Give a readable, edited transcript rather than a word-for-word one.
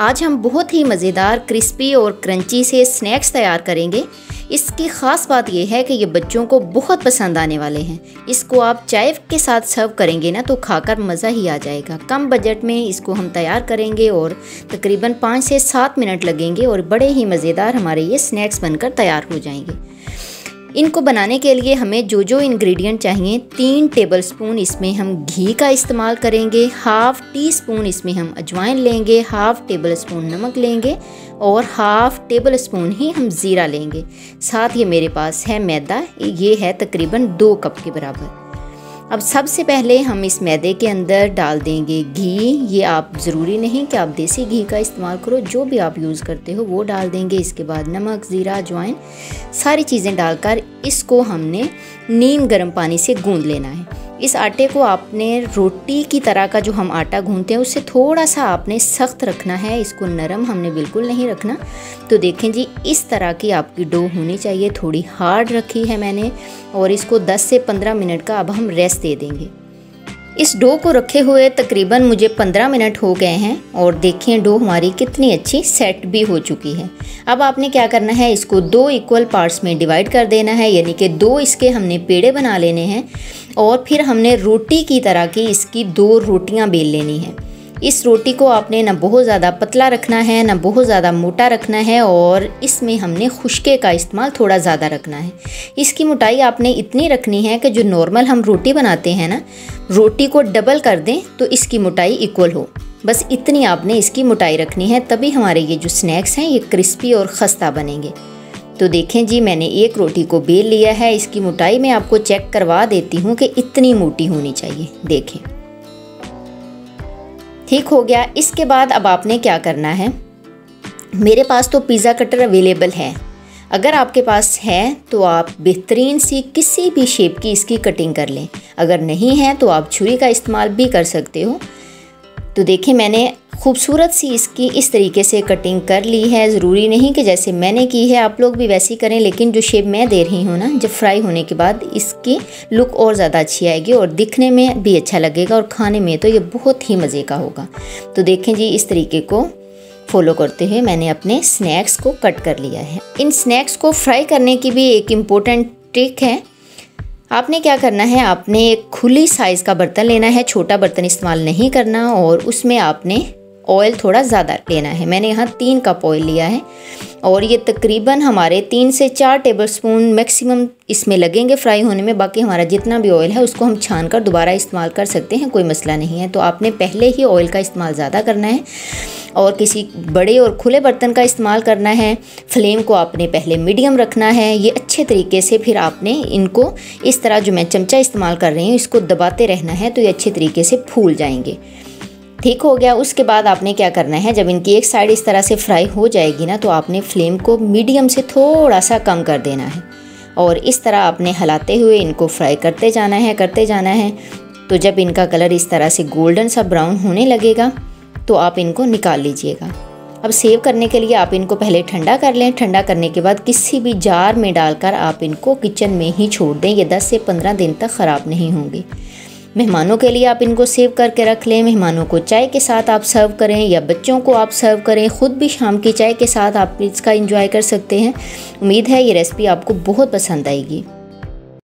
आज हम बहुत ही मज़ेदार क्रिस्पी और क्रंची से स्नैक्स तैयार करेंगे। इसकी ख़ास बात यह है कि ये बच्चों को बहुत पसंद आने वाले हैं। इसको आप चाय के साथ सर्व करेंगे ना तो खाकर मज़ा ही आ जाएगा। कम बजट में इसको हम तैयार करेंगे और तकरीबन 5 से 7 मिनट लगेंगे और बड़े ही मज़ेदार हमारे ये स्नैक्स बनकर तैयार हो जाएंगे। इनको बनाने के लिए हमें जो इंग्रेडिएंट चाहिए, 3 टेबलस्पून इसमें हम घी का इस्तेमाल करेंगे, हाफ़ टी स्पून इसमें हम अजवाइन लेंगे, हाफ़ टेबल स्पून नमक लेंगे और हाफ़ टेबल स्पून ही हम ज़ीरा लेंगे। साथ ये मेरे पास है मैदा, ये है तकरीबन 2 कप के बराबर। अब सबसे पहले हम इस मैदे के अंदर डाल देंगे घी। ये आप ज़रूरी नहीं कि आप देसी घी का इस्तेमाल करो, जो भी आप यूज़ करते हो वो डाल देंगे। इसके बाद नमक, ज़ीरा, अजवाइन सारी चीज़ें डालकर इसको हमने नीम गर्म पानी से गूंद लेना है। इस आटे को आपने रोटी की तरह का जो हम आटा गूंथते हैं उससे थोड़ा सा आपने सख्त रखना है, इसको नरम हमने बिल्कुल नहीं रखना। तो देखें जी, इस तरह की आपकी डो होनी चाहिए। थोड़ी हार्ड रखी है मैंने और इसको 10 से 15 मिनट का अब हम रेस्ट दे देंगे। इस डो को रखे हुए तकरीबन मुझे 15 मिनट हो गए हैं और देखें डो हमारी कितनी अच्छी सेट भी हो चुकी है। अब आपने क्या करना है, इसको 2 इक्वल पार्ट्स में डिवाइड कर देना है, यानी कि 2 इसके हमने पेड़े बना लेने हैं और फिर हमने रोटी की तरह की इसकी 2 रोटियां बेल लेनी है। इस रोटी को आपने ना बहुत ज़्यादा पतला रखना है ना बहुत ज़्यादा मोटा रखना है और इसमें हमने खुश्के का इस्तेमाल थोड़ा ज़्यादा रखना है। इसकी मोटाई आपने इतनी रखनी है कि जो नॉर्मल हम रोटी बनाते हैं ना, रोटी को डबल कर दें तो इसकी मोटाई इक्वल हो। बस इतनी आपने इसकी मोटाई रखनी है, तभी हमारे ये जो स्नैक्स हैं ये क्रिस्पी और खस्ता बनेंगे। तो देखें जी, मैंने एक रोटी को बेल लिया है। इसकी मोटाई मैं आपको चेक करवा देती हूँ कि इतनी मोटी होनी चाहिए। देखें, ठीक हो गया। इसके बाद अब आपने क्या करना है, मेरे पास तो पिज़्ज़ा कटर अवेलेबल है। अगर आपके पास है तो आप बेहतरीन सी किसी भी शेप की इसकी कटिंग कर लें। अगर नहीं है तो आप छुरी का इस्तेमाल भी कर सकते हो। तो देखिए, मैंने खूबसूरत सी इसकी इस तरीके से कटिंग कर ली है। ज़रूरी नहीं कि जैसे मैंने की है आप लोग भी वैसी करें, लेकिन जो शेप मैं दे रही हूँ ना, जब फ्राई होने के बाद इसकी लुक और ज़्यादा अच्छी आएगी और दिखने में भी अच्छा लगेगा और खाने में तो ये बहुत ही मज़े का होगा। तो देखें जी, इस तरीके को फॉलो करते हुए मैंने अपने स्नैक्स को कट कर लिया है। इन स्नैक्स को फ्राई करने की भी एक इम्पोर्टेंट ट्रिक है। आपने क्या करना है, आपने एक खुली साइज़ का बर्तन लेना है, छोटा बर्तन इस्तेमाल नहीं करना और उसमें आपने ऑयल थोड़ा ज़्यादा लेना है। मैंने यहाँ 3 कप ऑयल लिया है और ये तकरीबन हमारे 3 से 4 टेबलस्पून मैक्सिमम इसमें लगेंगे फ्राई होने में। बाकी हमारा जितना भी ऑयल है उसको हम छान कर दोबारा इस्तेमाल कर सकते हैं, कोई मसला नहीं है। तो आपने पहले ही ऑयल का इस्तेमाल ज़्यादा करना है और किसी बड़े और खुले बर्तन का इस्तेमाल करना है। फ्लेम को आपने पहले मीडियम रखना है। ये अच्छे तरीके से फिर आपने इनको इस तरह, जो मैं चमचा इस्तेमाल कर रही हूँ, इसको दबाते रहना है तो ये अच्छे तरीके से फूल जाएंगे। ठीक हो गया। उसके बाद आपने क्या करना है, जब इनकी एक साइड इस तरह से फ्राई हो जाएगी ना, तो आपने फ्लेम को मीडियम से थोड़ा सा कम कर देना है और इस तरह आपने हिलाते हुए इनको फ्राई करते जाना है। तो जब इनका कलर इस तरह से गोल्डन सा ब्राउन होने लगेगा तो आप इनको निकाल लीजिएगा। अब सेव करने के लिए आप इनको पहले ठंडा कर लें। ठंडा करने के बाद किसी भी जार में डालकर आप इनको किचन में ही छोड़ दें। ये 10 से 15 दिन तक ख़राब नहीं होंगे। मेहमानों के लिए आप इनको सेव करके रख लें। मेहमानों को चाय के साथ आप सर्व करें या बच्चों को आप सर्व करें। ख़ुद भी शाम की चाय के साथ आप इसका एंजॉय कर सकते हैं। उम्मीद है ये रेसिपी आपको बहुत पसंद आएगी।